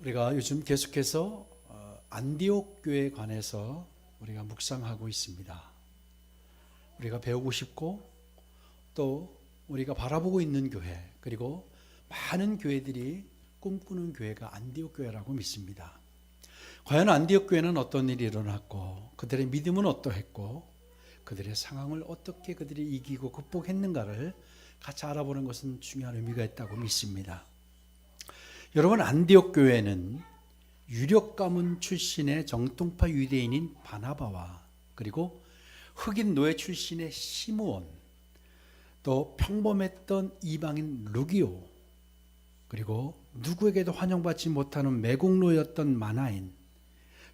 우리가 요즘 계속해서 안디옥 교회에 관해서 우리가 묵상하고 있습니다. 우리가 배우고 싶고 또 우리가 바라보고 있는 교회, 그리고 많은 교회들이 꿈꾸는 교회가 안디옥 교회라고 믿습니다. 과연 안디옥 교회는 어떤 일이 일어났고, 그들의 믿음은 어떠했고, 그들의 상황을 어떻게 그들이 이기고 극복했는가를 같이 알아보는 것은 중요한 의미가 있다고 믿습니다. 여러분, 안디옥 교회는 유력 가문 출신의 정통파 유대인인 바나바와, 그리고 흑인 노예 출신의 시므온, 또 평범했던 이방인 루기오, 그리고 누구에게도 환영받지 못하는 매국노였던 마나인,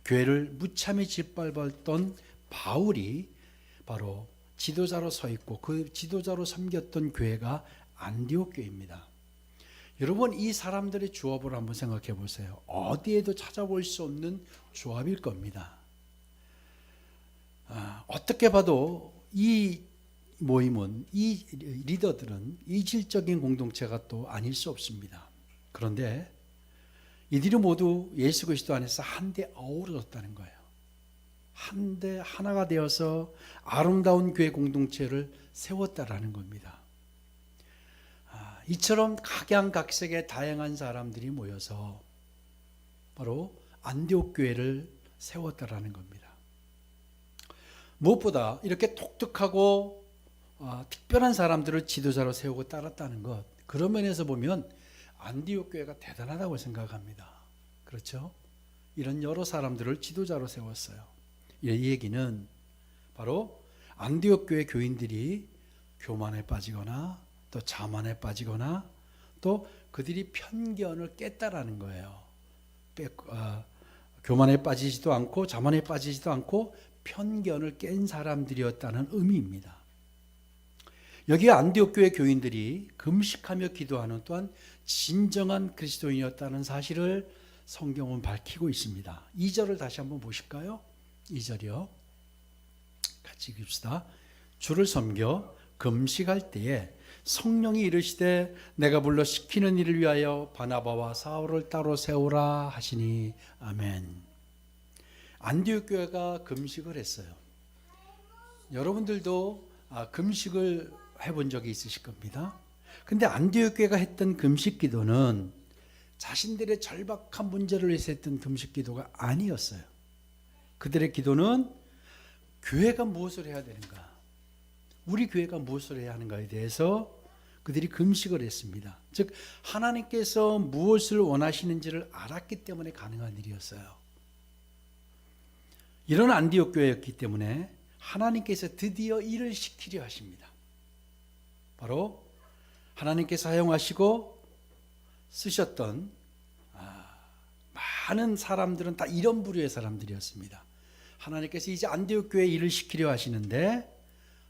교회를 무참히 짓밟았던 바울이 바로 지도자로 서 있고 그 지도자로 섬겼던 교회가 안디옥 교회입니다. 여러분, 이 사람들의 조합을 한번 생각해 보세요. 어디에도 찾아볼 수 없는 조합일 겁니다. 어떻게 봐도 이 모임은, 이 리더들은 이질적인 공동체가 또 아닐 수 없습니다. 그런데 이들이 모두 예수 그리스도 안에서 한데 어우러졌다는 거예요. 한데 하나가 되어서 아름다운 교회 공동체를 세웠다라는 겁니다. 이처럼 각양각색의 다양한 사람들이 모여서 바로 안디옥 교회를 세웠다라는 겁니다. 무엇보다 이렇게 독특하고 특별한 사람들을 지도자로 세우고 따랐다는 것, 그런 면에서 보면 안디옥 교회가 대단하다고 생각합니다. 그렇죠? 이런 여러 사람들을 지도자로 세웠어요. 이 얘기는 바로 안디옥 교회 교인들이 교만에 빠지거나 또 자만에 빠지거나 또 그들이 편견을 깼다라는 거예요. 교만에 빠지지도 않고 자만에 빠지지도 않고 편견을 깬 사람들이었다는 의미입니다. 여기 안디옥 교회 교인들이 금식하며 기도하는 또한 진정한 그리스도인이었다는 사실을 성경은 밝히고 있습니다. 2절을 다시 한번 보실까요? 2절이요. 같이 읽읍시다. 주를 섬겨 금식할 때에 성령이 이르시되 내가 불러 시키는 일을 위하여 바나바와 사울을 따로 세우라 하시니. 아멘. 안디옥 교회가 금식을 했어요. 여러분들도 금식을 해본 적이 있으실 겁니다. 근데 안디옥 교회가 했던 금식 기도는 자신들의 절박한 문제를 위해서 했던 금식 기도가 아니었어요. 그들의 기도는 교회가 무엇을 해야 되는가, 우리 교회가 무엇을 해야 하는가에 대해서 그들이 금식을 했습니다. 즉 하나님께서 무엇을 원하시는지를 알았기 때문에 가능한 일이었어요. 이런 안디옥 교회였기 때문에 하나님께서 드디어 일을 시키려 하십니다. 바로 하나님께서 사용하시고 쓰셨던 많은 사람들은 다 이런 부류의 사람들이었습니다. 하나님께서 이제 안디옥 교회에 일을 시키려 하시는데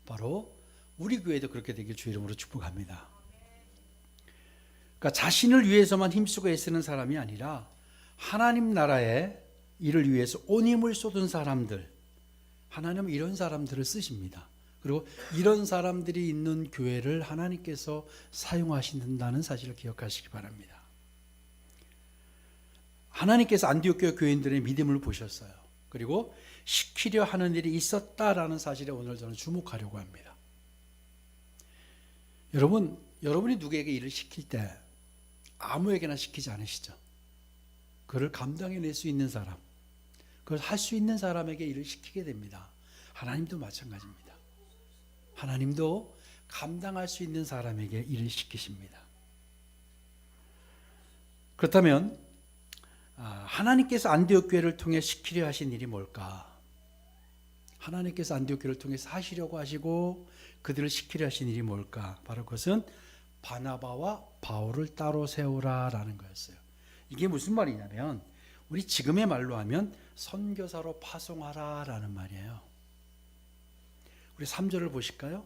바로 우리 교회도 그렇게 되길 주 이름으로 축복합니다. 그러니까 자신을 위해서만 힘쓰고 애쓰는 사람이 아니라 하나님 나라의 일을 위해서 온 힘을 쏟은 사람들, 하나님은 이런 사람들을 쓰십니다. 그리고 이런 사람들이 있는 교회를 하나님께서 사용하신다는 사실을 기억하시기 바랍니다. 하나님께서 안디옥 교회 교인들의 믿음을 보셨어요. 그리고 시키려 하는 일이 있었다라는 사실에 오늘 저는 주목하려고 합니다. 여러분이 누구에게 일을 시킬 때 아무에게나 시키지 않으시죠? 그를 감당해낼 수 있는 사람, 그걸 할 수 있는 사람에게 일을 시키게 됩니다. 하나님도 마찬가지입니다. 하나님도 감당할 수 있는 사람에게 일을 시키십니다. 그렇다면 하나님께서 안디옥 교회를 통해 시키려 하신 일이 뭘까? 하나님께서 안디옥 교회를 통해서 하시려고 하시고 그들을 시키려 하신 일이 뭘까? 바로 그것은 바나바와 바울을 따로 세우라라는 거였어요. 이게 무슨 말이냐면 우리 지금의 말로 하면 선교사로 파송하라라는 말이에요. 우리 3절을 보실까요?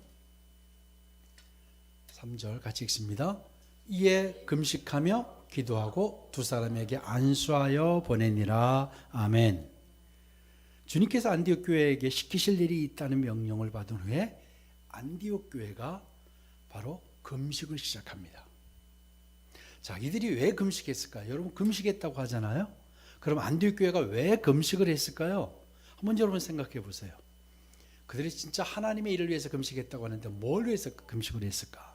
3절 같이 읽습니다. 이에 금식하며 기도하고 두 사람에게 안수하여 보내니라. 아멘. 주님께서 안디옥 교회에게 시키실 일이 있다는 명령을 받은 후에 안디옥 교회가 바로 금식을 시작합니다. 자, 이들이 왜 금식했을까요? 여러분 금식했다고 하잖아요. 그럼 안디옥 교회가 왜 금식을 했을까요? 한번 여러분 생각해 보세요. 그들이 진짜 하나님의 일을 위해서 금식했다고 하는데 뭘 위해서 금식을 했을까?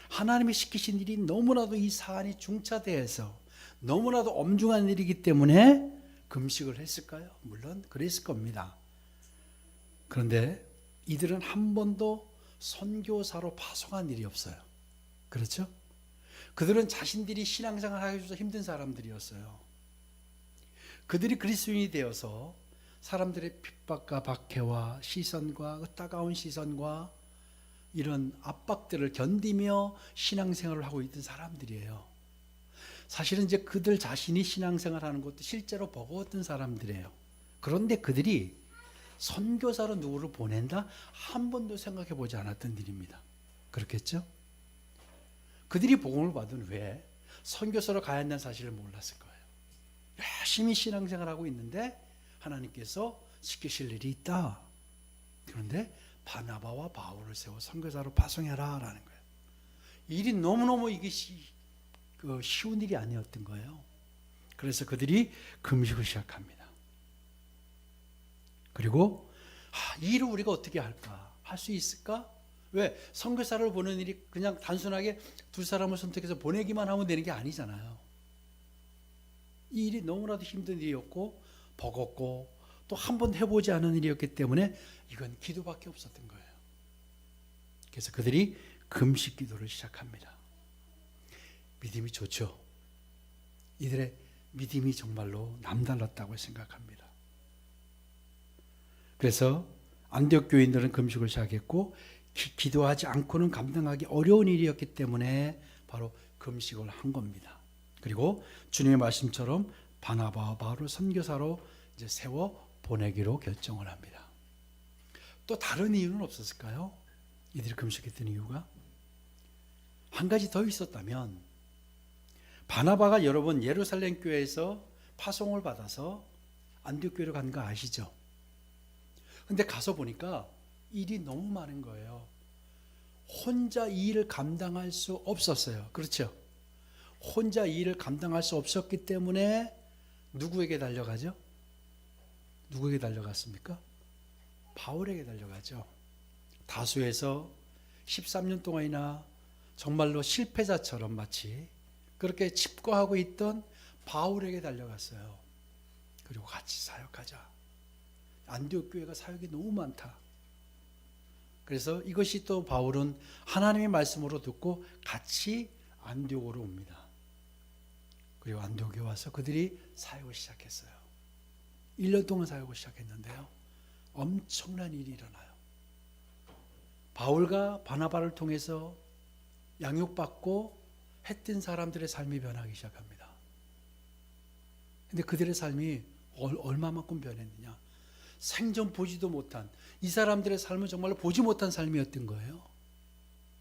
하나님이 시키신 일이 너무나도 이 사안이 중차대해서 너무나도 엄중한 일이기 때문에 금식을 했을까요? 물론 그랬을 겁니다. 그런데 이들은 한 번도 선교사로 파송한 일이 없어요. 그렇죠? 그들은 자신들이 신앙생활 하기 위해서 힘든 사람들이었어요. 그들이 그리스도인이 되어서 사람들의 핍박과 박해와 시선과 따가운 시선과 이런 압박들을 견디며 신앙생활을 하고 있던 사람들이에요. 사실은 이제 그들 자신이 신앙생활하는 것도 실제로 버거웠던 사람들이에요. 그런데 그들이 선교사로 누구를 보낸다? 한 번도 생각해 보지 않았던 일입니다. 그렇겠죠? 그들이 복음을 받은 후에 선교사로 가야 한다는 사실을 몰랐을 거예요. 열심히 신앙생활하고 있는데 하나님께서 시키실 일이 있다. 그런데 바나바와 바울을 세워 선교사로 파송해라 라는 거예요. 일이 너무너무 이게 쉬운 일이 아니었던 거예요. 그래서 그들이 금식을 시작합니다. 그리고 이 일을 우리가 어떻게 할까? 할 수 있을까? 왜? 선교사를 보는 일이 그냥 단순하게 두 사람을 선택해서 보내기만 하면 되는 게 아니잖아요. 이 일이 너무나도 힘든 일이었고 버겁고 또 한 번 해보지 않은 일이었기 때문에 이건 기도밖에 없었던 거예요. 그래서 그들이 금식 기도를 시작합니다. 믿음이 좋죠. 이들의 믿음이 정말로 남달랐다고 생각합니다. 그래서 안디옥 교인들은 금식을 시작했고 기도하지 않고는 감당하기 어려운 일이었기 때문에 바로 금식을 한 겁니다. 그리고 주님의 말씀처럼 바나바와 바울을 선교사로 이제 세워 보내기로 결정을 합니다. 또 다른 이유는 없었을까요? 이들이 금식했던 이유가 한 가지 더 있었다면 바나바가 여러분 예루살렘 교회에서 파송을 받아서 안디옥 교회로 간 거 아시죠? 근데 가서 보니까 일이 너무 많은 거예요. 혼자 이 일을 감당할 수 없었어요. 그렇죠? 혼자 이 일을 감당할 수 없었기 때문에 누구에게 달려가죠? 누구에게 달려갔습니까? 바울에게 달려가죠. 다수에서 13년 동안이나 정말로 실패자처럼 마치 그렇게 칩거하고 있던 바울에게 달려갔어요. 그리고 같이 사역하자. 안디옥 교회가 사역이 너무 많다. 그래서 이것이 또 바울은 하나님의 말씀으로 듣고 같이 안디옥으로 옵니다. 그리고 안디옥에 와서 그들이 사역을 시작했어요. 1년 동안 사역을 시작했는데요. 엄청난 일이 일어나요. 바울과 바나바를 통해서 양육받고 했던 사람들의 삶이 변하기 시작합니다. 근데 그들의 삶이 얼마만큼 변했느냐? 생전 보지도 못한 이 사람들의 삶은 정말로 보지 못한 삶이었던 거예요.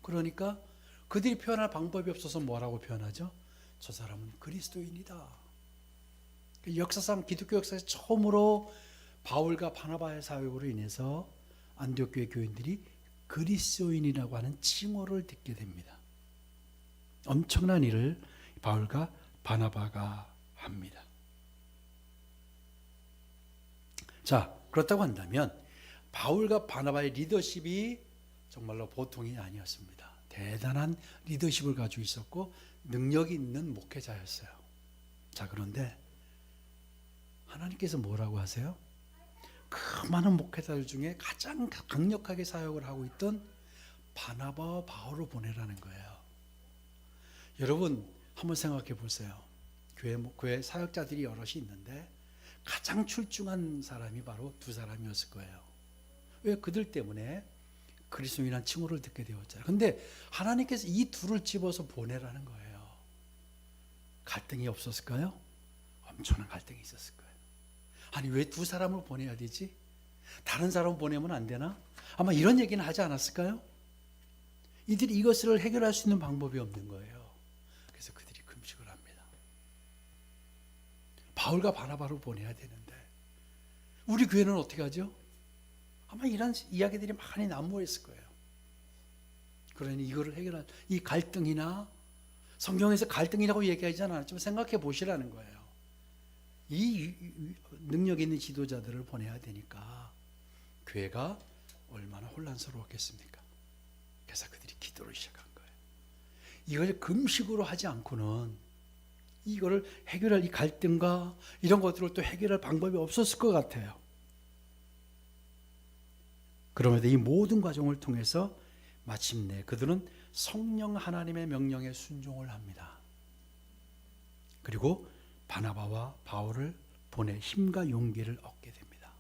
그러니까 그들이 표현할 방법이 없어서 뭐라고 표현하죠? 저 사람은 그리스도인이다. 역사상 기독교 역사에서 처음으로 바울과 바나바의 사역으로 인해서 안디옥 교회 교인들이 그리스도인이라고 하는 칭호를 듣게 됩니다. 엄청난 일을 바울과 바나바가 합니다. 자, 그렇다고 한다면 바울과 바나바의 리더십이 정말로 보통이 아니었습니다. 대단한 리더십을 가지고 있었고 능력이 있는 목회자였어요. 자, 그런데 하나님께서 뭐라고 하세요? 그 많은 목회자들 중에 가장 강력하게 사역을 하고 있던 바나바와 바울을 보내라는 거예요. 여러분 한번 생각해 보세요. 교회 사역자들이 여럿이 있는데 가장 출중한 사람이 바로 두 사람이었을 거예요. 왜? 그들 때문에 그리스도인이라는 칭호를 듣게 되었잖아요. 그런데 하나님께서 이 둘을 집어서 보내라는 거예요. 갈등이 없었을까요? 엄청난 갈등이 있었을 거예요. 아니 왜 두 사람을 보내야 되지? 다른 사람 보내면 안 되나? 아마 이런 얘기는 하지 않았을까요? 이들이 이것을 해결할 수 있는 방법이 없는 거예요. 그래서 그들이 금식을 합니다. 바울과 바나바를 보내야 되는데 우리 교회는 어떻게 하죠? 아마 이런 이야기들이 많이 난무했을 거예요. 그러니 이거를 해결할 이 갈등이나 성경에서 갈등이라고 얘기하지 않았지만 생각해 보시라는 거예요. 이 능력 있는 지도자들을 보내야 되니까 교회가 얼마나 혼란스러웠겠습니까? 그래서 그들이 기도를 시작한 거예요. 이걸 금식으로 하지 않고는 이거를 해결할 이 갈등과 이런 것들을 또 해결할 방법이 없었을 것 같아요. 그럼에도 이 모든 과정을 통해서 마침내 그들은 성령 하나님의 명령에 순종을 합니다. 그리고 바나바와 바울을 보내 힘과 용기를 얻게 됩니다.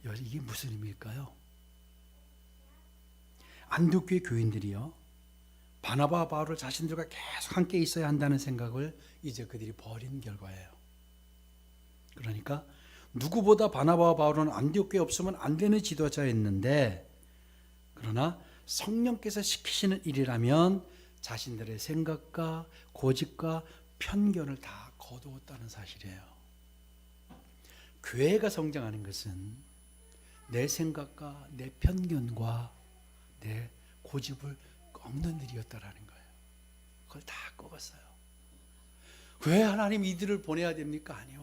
이게 무슨 의미일까요? 안디옥교회 교인들이요, 바나바와 바울을 자신들과 계속 함께 있어야 한다는 생각을 이제 그들이 버린 결과예요. 그러니까 누구보다 바나바와 바울은 안디옥교회에 없으면 안 되는 지도자였는데, 그러나 성령께서 시키시는 일이라면 자신들의 생각과 고집과 편견을 다 거두었다는 사실이에요. 교회가 성장하는 것은 내 생각과 내 편견과 내 고집을 꺾는 일이었다라는 거예요. 그걸 다 꺾었어요. 왜 하나님 이들을 보내야 됩니까? 아니요.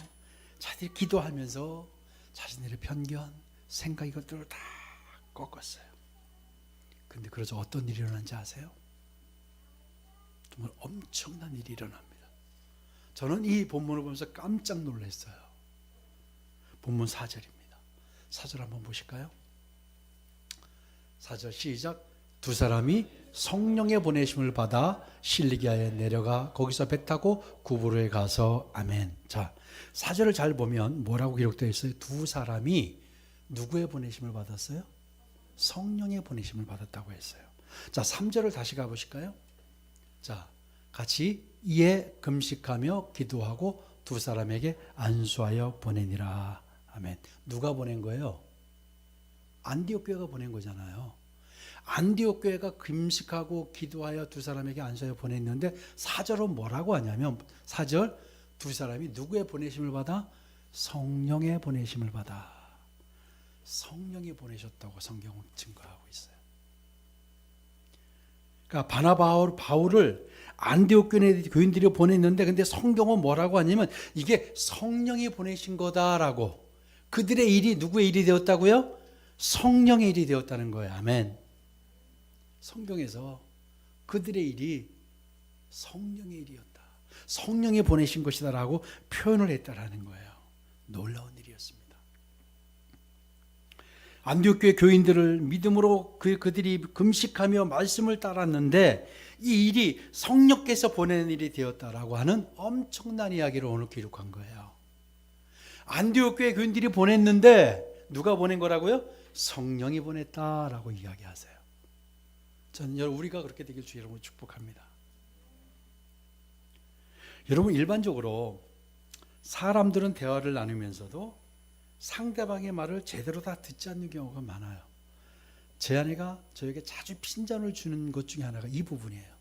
자기들이 기도하면서 자신들의 편견, 생각 이것들을 다 꺾었어요. 근데 그래서 어떤 일이 일어난지 아세요? 정말 엄청난 일이 일어납니다. 저는 이 본문을 보면서 깜짝 놀랐어요. 본문 4절입니다. 4절 한번 보실까요? 4절 시작. 두 사람이 성령의 보내심을 받아 실리기아에 내려가 거기서 배 타고 구브로에 가서 아멘. 자, 4절을 잘 보면 뭐라고 기록되어 있어요? 두 사람이 누구의 보내심을 받았어요? 성령의 보내심을 받았다고 했어요. 자, 3절을 다시 가보실까요? 자, 같이 이에 금식하며 기도하고 두 사람에게 안수하여 보내니라. 아멘. 누가 보낸 거예요? 안디옥 교회가 보낸 거잖아요. 안디옥 교회가 금식하고 기도하여 두 사람에게 안수하여 보냈는데 4절은 뭐라고 하냐면 4절 두 사람이 누구의 보내심을 받아? 성령의 보내심을 받아. 성령이 보내셨다고 성경은 증거하고 있어요. 그러니까 바나바 바울을 안디옥 교인들이 보냈는데 근데 성경은 뭐라고 하냐면 이게 성령이 보내신 거다라고. 그들의 일이 누구의 일이 되었다고요? 성령의 일이 되었다는 거예요. 아멘. 성경에서 그들의 일이 성령의 일이었다. 성령이 보내신 것이다라고 표현을 했다라는 거예요. 놀라운 일이었습니다. 안디옥 교회 교인들을 믿음으로 그들이 금식하며 말씀을 따랐는데 이 일이 성령께서 보내는 일이 되었다라고 하는 엄청난 이야기를 오늘 기록한 거예요. 안디옥 교회 교인들이 보냈는데 누가 보낸 거라고요? 성령이 보냈다라고 이야기하세요. 저는 우리가 그렇게 되길 주 여러분을 축복합니다. 여러분, 일반적으로 사람들은 대화를 나누면서도 상대방의 말을 제대로 다 듣지 않는 경우가 많아요. 제 아내가 저에게 자주 핀잔을 주는 것 중에 하나가 이 부분이에요.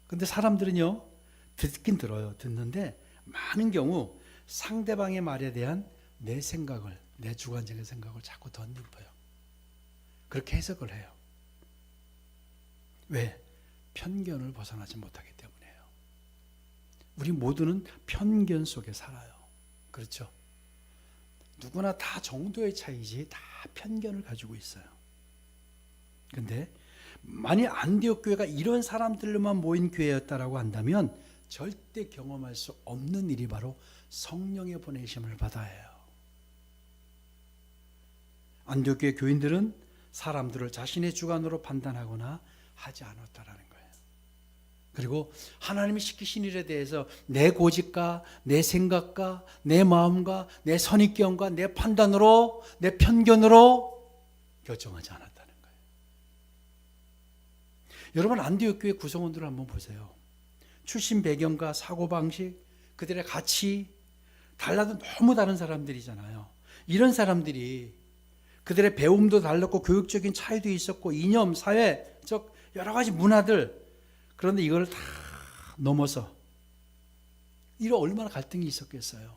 근데 사람들은요, 듣긴 들어요. 듣는데 많은 경우 상대방의 말에 대한 내 생각을, 내 주관적인 생각을 자꾸 덧입어요. 그렇게 해석을 해요. 왜? 편견을 벗어나지 못하기 때문이에요. 우리 모두는 편견 속에 살아요. 그렇죠? 누구나 다 정도의 차이지 다 편견을 가지고 있어요. 근데 만약 안디옥 교회가 이런 사람들로만 모인 교회였다라고 한다면 절대 경험할 수 없는 일이 바로 성령의 보내심을 받아야 해요. 안디옥 교회 교인들은 사람들을 자신의 주관으로 판단하거나 하지 않았다라는 거예요. 그리고 하나님이 시키신 일에 대해서 내 고집과 내 생각과 내 마음과 내 선입견과 내 판단으로 내 편견으로 결정하지 않았다는 거예요. 여러분, 안디옥 교회 구성원들을 한번 보세요. 출신 배경과 사고방식, 그들의 가치 달라도 너무 다른 사람들이잖아요. 이런 사람들이 그들의 배움도 달랐고 교육적인 차이도 있었고 이념, 사회적 여러 가지 문화들, 그런데 이걸 다 넘어서 이런 얼마나 갈등이 있었겠어요.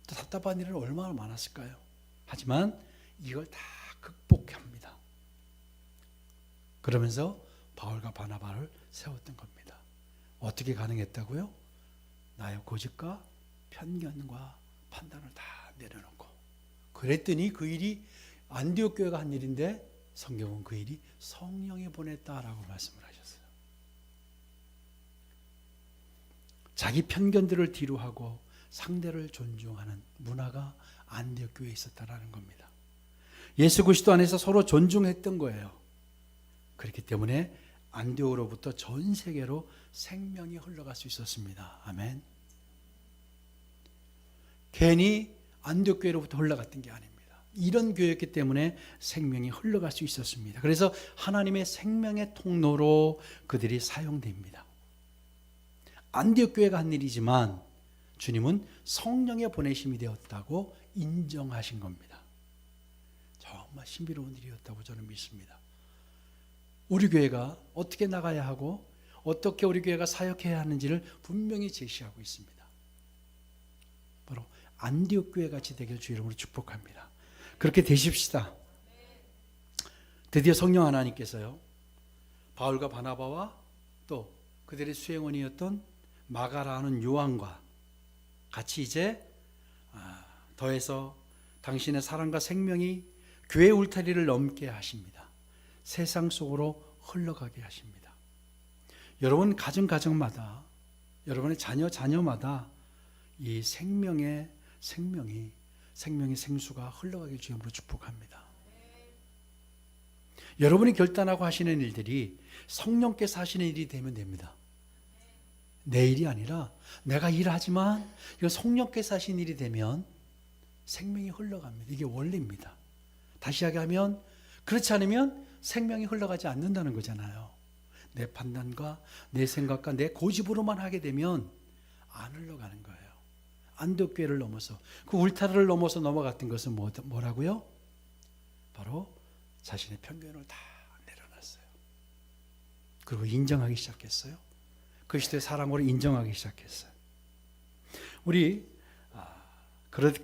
또 답답한 일은 얼마나 많았을까요? 하지만 이걸 다 극복합니다. 그러면서 바울과 바나바를 세웠던 겁니다. 어떻게 가능했다고요? 나의 고집과 편견과 판단을 다 내려놓고, 그랬더니 그 일이 안디옥 교회가 한 일인데 성경은 그 일이 성령이 보냈다라고 말씀을 하셨어요. 자기 편견들을 뒤로하고 상대를 존중하는 문화가 안디옥 교회에 있었다라는 겁니다. 예수 그리스도 안에서 서로 존중했던 거예요. 그렇기 때문에 안디옥으로부터 전 세계로 생명이 흘러갈 수 있었습니다. 아멘. 괜히 안디옥 교회로부터 흘러갔던 게 아닙니다. 이런 교회였기 때문에 생명이 흘러갈 수 있었습니다. 그래서 하나님의 생명의 통로로 그들이 사용됩니다. 안디옥 교회가 한 일이지만 주님은 성령의 보내심이 되었다고 인정하신 겁니다. 정말 신비로운 일이었다고 저는 믿습니다. 우리 교회가 어떻게 나가야 하고 어떻게 우리 교회가 사역해야 하는지를 분명히 제시하고 있습니다. 바로 안디옥 교회 같이 되길 주 이름으로 축복합니다. 그렇게 되십시다. 드디어 성령 하나님께서요, 바울과 바나바와 또 그들의 수행원이었던 마가라는 요한과 같이 이제 더해서 당신의 사랑과 생명이 교회 울타리를 넘게 하십니다. 세상 속으로 흘러가게 하십니다. 여러분 가정마다, 여러분의 자녀마다 이 생명의 생수가 흘러가길 주님으로 축복합니다. 여러분이 결단하고 하시는 일들이 성령께서 하시는 일이 되면 됩니다. 내 일이 아니라 내가 일하지만 이거 성령께서 하신 일이 되면 생명이 흘러갑니다. 이게 원리입니다. 다시 이야기하면 그렇지 않으면 생명이 흘러가지 않는다는 거잖아요. 내 판단과 내 생각과 내 고집으로만 하게 되면 안 흘러가는 거예요. 안디옥 교회를 넘어서 그 울타리를 넘어서 넘어갔던 것은 뭐라고요? 바로 자신의 편견을 다 내려놨어요. 그리고 인정하기 시작했어요. 그리스도의 사랑으로 인정하기 시작했어요. 우리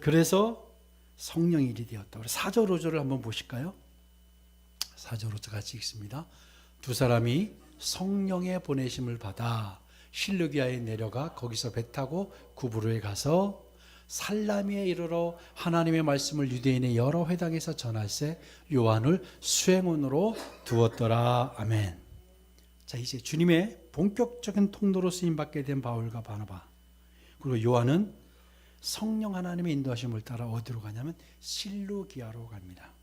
그래서 성령 일이 되었다. 우리 4절 5절을 한번 보실까요? 4절 5절 같이 읽습니다. 두 사람이 성령의 보내심을 받아 실루기아에 내려가 거기서 배 타고 구브로에 가서 살라미에 이르러 하나님의 말씀을 유대인의 여러 회당에서 전할세 요한을 수행원으로 두었더라. 아멘. 자, 이제 주님의 본격적인 통로로 쓰임받게 된 바울과 바나바, 그리고 요한은 성령 하나님의 인도하심을 따라 어디로 가냐면 실루기아로 갑니다.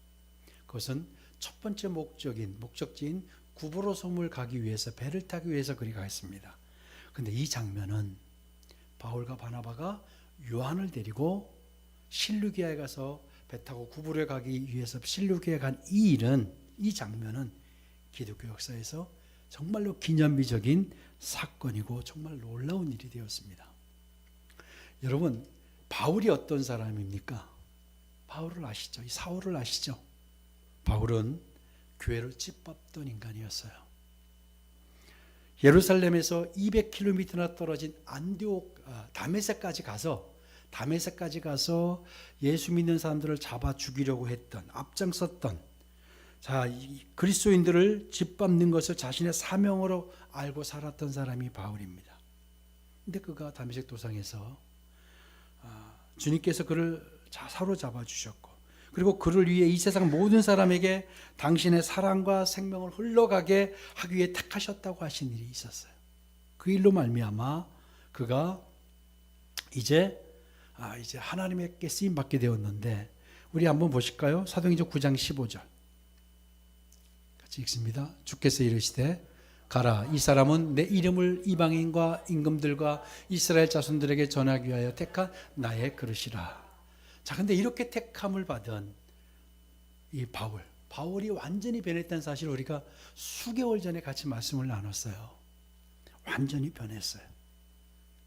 그것은 첫 번째 목적지인 구브로 섬을 가기 위해서, 배를 타기 위해서 그리 가겠습니다. 그런데 이 장면은 바울과 바나바가 요한을 데리고 실루기아에 가서 배 타고 구브로에 가기 위해서 실루기아에 간 이 장면은 기독교 역사에서 정말로 기념비적인 사건이고 정말 놀라운 일이 되었습니다. 여러분, 바울이 어떤 사람입니까? 바울을 아시죠? 이 사울을 아시죠? 바울은 교회를 짓밟던 인간이었어요. 예루살렘에서 200km나 떨어진 다메섹까지 가서 예수 믿는 사람들을 잡아 죽이려고 했던, 앞장섰던, 그리스도인들을 짓밟는 것을 자신의 사명으로 알고 살았던 사람이 바울입니다. 근데 그가 다메섹 도상에서 주님께서 그를 사로잡아 주셨고, 그리고 그를 위해 이 세상 모든 사람에게 당신의 사랑과 생명을 흘러가게 하기 위해 택하셨다고 하신 일이 있었어요. 그 일로 말미암아 그가 이제 하나님께 쓰임 받게 되었는데, 우리 한번 보실까요? 사도행전 9장 15절 같이 읽습니다. 주께서 이르시되 가라, 이 사람은 내 이름을 이방인과 임금들과 이스라엘 자손들에게 전하기 위하여 택한 나의 그릇이라. 자, 근데 이렇게 택함을 받은 이 바울이 완전히 변했다는 사실을 우리가 수개월 전에 같이 말씀을 나눴어요. 완전히 변했어요.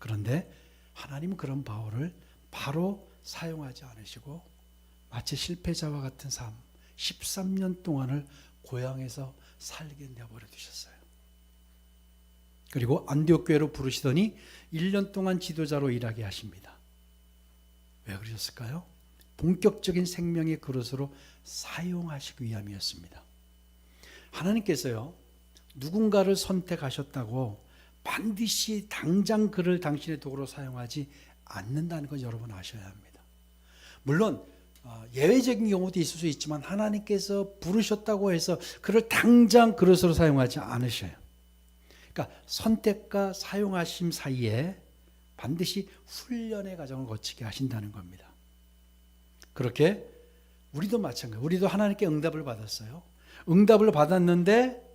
그런데 하나님은 그런 바울을 바로 사용하지 않으시고 마치 실패자와 같은 삶, 13년 동안을 고향에서 살게 내버려 두셨어요. 그리고 안디옥 교회로 부르시더니 1년 동안 지도자로 일하게 하십니다. 왜 그러셨을까요? 본격적인 생명의 그릇으로 사용하시기 위함이었습니다. 하나님께서요, 누군가를 선택하셨다고 반드시 당장 그를 당신의 도구로 사용하지 않는다는 것 여러분 아셔야 합니다. 물론 예외적인 경우도 있을 수 있지만 하나님께서 부르셨다고 해서 그를 당장 그릇으로 사용하지 않으셔요. 그러니까 선택과 사용하심 사이에 반드시 훈련의 과정을 거치게 하신다는 겁니다. 그렇게 우리도 마찬가지예요. 우리도 하나님께 응답을 받았어요. 응답을 받았는데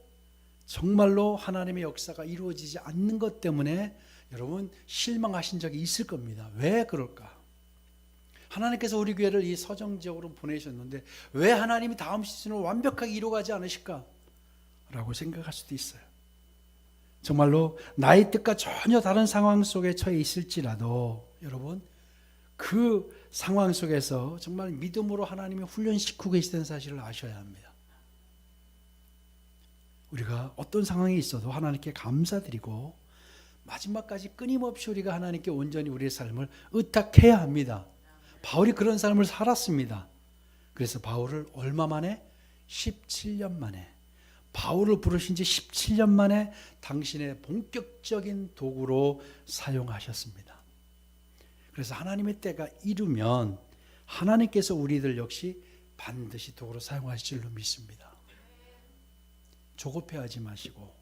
정말로 하나님의 역사가 이루어지지 않는 것 때문에 여러분 실망하신 적이 있을 겁니다. 왜 그럴까? 하나님께서 우리 교회를 이 서정 지역으로 보내셨는데 왜 하나님이 다음 시즌을 완벽하게 이루어가지 않으실까? 라고 생각할 수도 있어요. 정말로 나의 뜻과 전혀 다른 상황 속에 처해 있을지라도 여러분 그 상황 속에서 정말 믿음으로 하나님이 훈련시키고 계시다는 사실을 아셔야 합니다. 우리가 어떤 상황에 있어도 하나님께 감사드리고 마지막까지 끊임없이 우리가 하나님께 온전히 우리의 삶을 의탁해야 합니다. 바울이 그런 삶을 살았습니다. 그래서 바울을 얼마 만에? 17년 만에. 바울을 부르신 지 17년 만에 당신의 본격적인 도구로 사용하셨습니다. 그래서 하나님의 때가 이르면 하나님께서 우리들 역시 반드시 도구로 사용하실 줄로 믿습니다. 조급해하지 마시고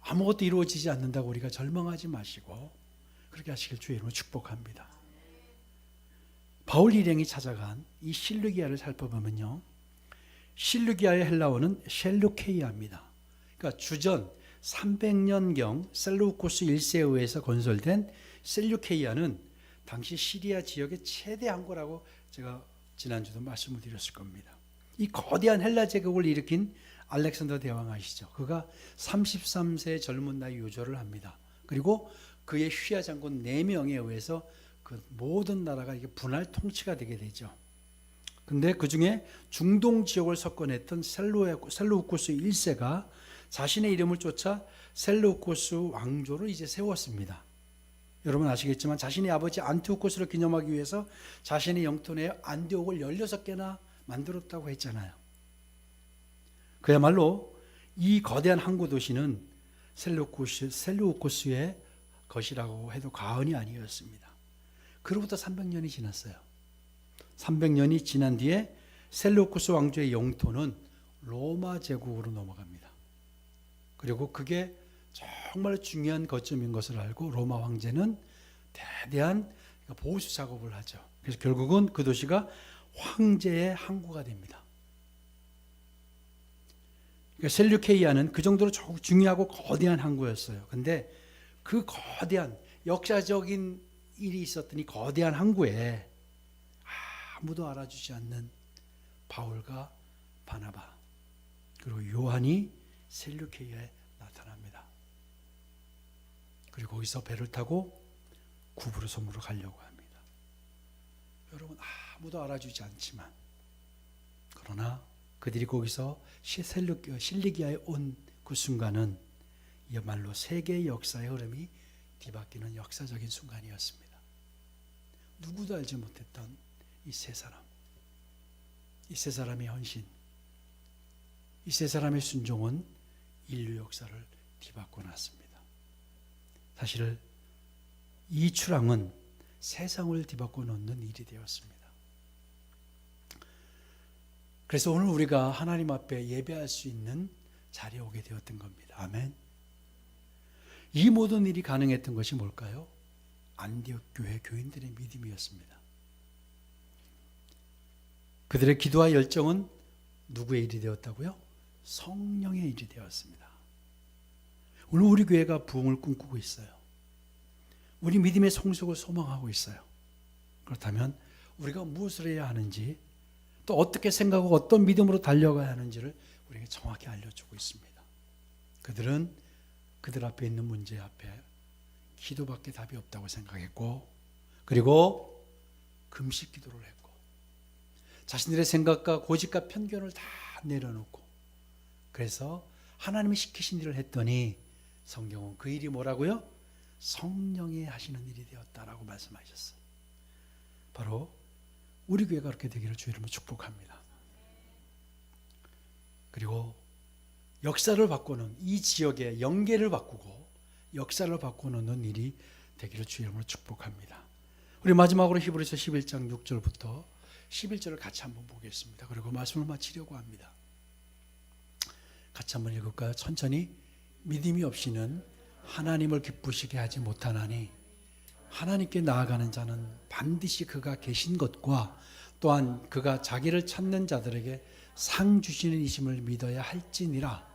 아무것도 이루어지지 않는다고 우리가 절망하지 마시고 그렇게 하시길 주의 이름으로 축복합니다. 바울 일행이 찾아간 이 실루기아를 살펴보면요, 실루기아의 헬라어는 셀루케이아입니다. 그러니까 주전 300년경 셀루코스 1세에 의해서 건설된 셀루케이아는 당시 시리아 지역의 최대 항구라고 제가 지난주도 말씀을 드렸을 겁니다. 이 거대한 헬라 제국을 일으킨 알렉산더 대왕 아시죠? 그가 33세의 젊은 나이 유조를 합니다. 그리고 그의 휘하 장군 4명에 의해서 그 모든 나라가 이게 분할 통치가 되게 되죠. 근데 그 중에 중동 지역을 석권했던 셀루코스 1세가 자신의 이름을 쫓아 셀루코스 왕조를 이제 세웠습니다. 여러분 아시겠지만 자신의 아버지 안티오코스를 기념하기 위해서 자신의 영토 내에 안디옥을 16개나 만들었다고 했잖아요. 그야말로 이 거대한 항구 도시는 셀루코스의 것이라고 해도 과언이 아니었습니다. 그로부터 300년이 지났어요. 300년이 지난 뒤에 셀루코스 왕조의 영토는 로마 제국으로 넘어갑니다. 그리고 그게 정말 중요한 거점인 것을 알고 로마 황제는 대대한 보수 작업을 하죠. 그래서 결국은 그 도시가 황제의 항구가 됩니다. 그러니까 셀루케이아는 그 정도로 중요하고 거대한 항구였어요. 근데 그 거대한 역사적인 일이 있었던 이 거대한 항구에 아무도 알아주지 않는 바울과 바나바 그리고 요한이 셀루케이아에 나타납니다. 그리고 거기서 배를 타고 구브로 섬으로 가려고 합니다. 여러분 아무도 알아주지 않지만 그러나 그들이 거기서 실리기아에 온 그 순간은 이야말로 세계의 역사의 흐름이 뒤바뀌는 역사적인 순간이었습니다. 누구도 알지 못했던 이 세 사람, 이 세 사람의 헌신, 이 세 사람의 순종은 인류 역사를 뒤바꿔 놨습니다. 사실 이 출항은 세상을 뒤바꿔 놓는 일이 되었습니다. 그래서 오늘 우리가 하나님 앞에 예배할 수 있는 자리에 오게 되었던 겁니다. 아멘. 이 모든 일이 가능했던 것이 뭘까요? 안디옥 교회 교인들의 믿음이었습니다. 그들의 기도와 열정은 누구의 일이 되었다고요? 성령의 일이 되었습니다. 오늘 우리 교회가 부흥을 꿈꾸고 있어요. 우리 믿음의 성숙을 소망하고 있어요. 그렇다면 우리가 무엇을 해야 하는지 또 어떻게 생각하고 어떤 믿음으로 달려가야 하는지를 우리에게 정확히 알려주고 있습니다. 그들은 그들 앞에 있는 문제 앞에 기도밖에 답이 없다고 생각했고 그리고 금식 기도를 했고 자신들의 생각과 고집과 편견을 다 내려놓고 그래서 하나님이 시키신 일을 했더니 성경은 그 일이 뭐라고요? 성령이 하시는 일이 되었다라고 말씀하셨어요. 바로 우리 교회가 그렇게 되기를 주의 이름으로 축복합니다. 그리고 역사를 바꾸는, 이 지역의 연계를 바꾸고 역사를 바꾸는 일이 되기를 주의 이름으로 축복합니다. 우리 마지막으로 히브리서 11장 6절부터 11절을 같이 한번 보겠습니다. 그리고 말씀을 마치려고 합니다. 같이 한번 읽을까요? 천천히. 믿음이 없이는 하나님을 기쁘시게 하지 못하나니 하나님께 나아가는 자는 반드시 그가 계신 것과 또한 그가 자기를 찾는 자들에게 상 주시는 이심을 믿어야 할지니라.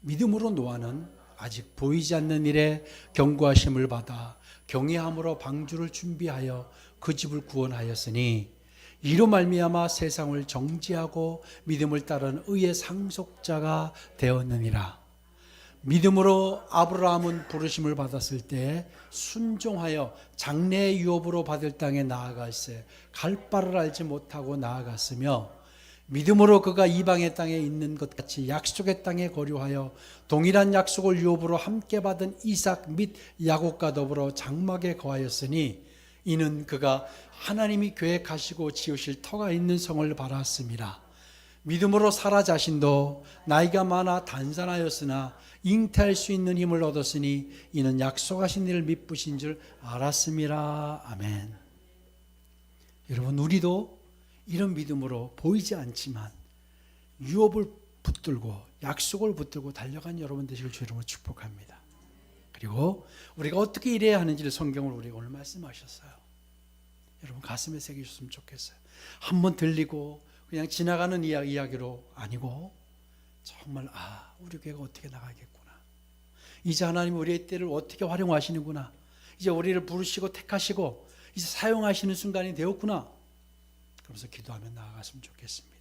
믿음으로 노아는 아직 보이지 않는 일에 경고하심을 받아 경외함으로 방주를 준비하여 그 집을 구원하였으니 이로 말미암아 세상을 정지하고 믿음을 따른 의의 상속자가 되었느니라. 믿음으로 아브라함은 부르심을 받았을 때 순종하여 장래의 유업으로 받을 땅에 나아갈새 갈 바를 알지 못하고 나아갔으며 믿음으로 그가 이방의 땅에 있는 것 같이 약속의 땅에 거류하여 동일한 약속을 유업으로 함께 받은 이삭 및 야곱과 더불어 장막에 거하였으니 이는 그가 하나님이 계획하시고 지으실 터가 있는 성을 바랐습니다. 믿음으로 사라 자신도 나이가 많아 단산하였으나 잉태할 수 있는 힘을 얻었으니 이는 약속하신 일을 믿으신 줄 알았음이라. 아멘. 여러분, 우리도 이런 믿음으로 보이지 않지만 유업을 붙들고 약속을 붙들고 달려간 여러분 되시길 주의 이름으로 축복합니다. 그리고 우리가 어떻게 일해야 하는지를 성경으로 우리가 오늘 말씀하셨어요. 여러분 가슴에 새기셨으면 좋겠어요. 한번 들리고 그냥 지나가는 이야기로 아니고 정말 우리 교회가 어떻게 나가겠구나. 이제 하나님이 우리의 때를 어떻게 활용하시는구나. 이제 우리를 부르시고 택하시고 이제 사용하시는 순간이 되었구나. 그러면서 기도하며 나아갔으면 좋겠습니다.